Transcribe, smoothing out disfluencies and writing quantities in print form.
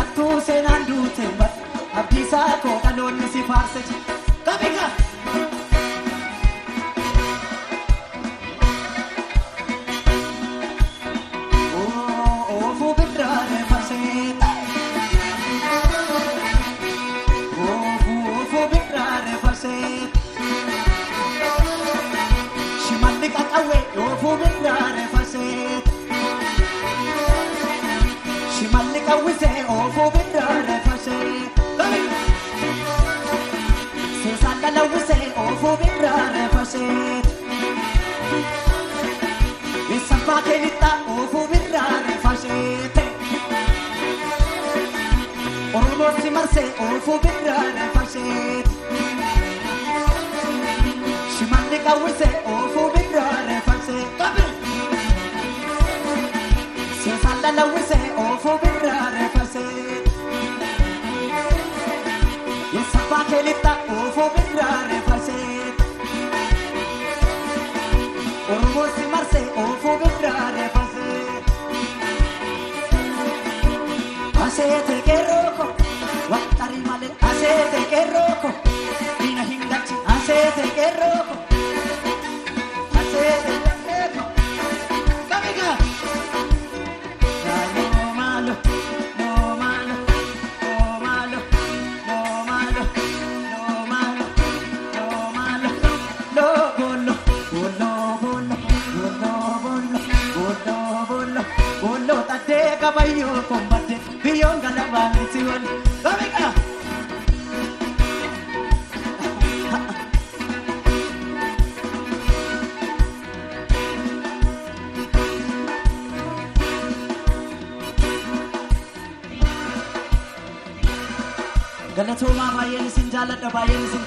Hattuu seenaan duute abdiisaa koo dhaloonni si faarse qabeeka. Oofuu birraaree farsee oofuu birraaree farsee shimalli qaqawwee oofuu birraaree farsee shimalli qawwisee oofuu birraaree farsee seesaan dhalawwisee oofuu birraaree farsee eessaffaa keelixxaa oofuu birraaree farsee Oromoo si marsee oofuu birraaree farsee shimalli qawwisee oofuu birraaree farsee seesaan dhalawwisee oofuu birraaree farsee eessaffaa keelixxaa oofuu birraaree farsee Oromoo si marsee oofuu birraaree farsee aseete qeerrooko waxxarii malee aseete qeerrooko diina hin galchi aseete qeerrooko aseete qeerrooko kamiga no malo no malo no malo no malo no malo no malo lo bollo bollo bollo bollo bollo bollo bollo bollo tadde kabayo kombatte biyon galaba mitiwan kamiga Galatoomaa baay'een isin jaalladha baay'een isin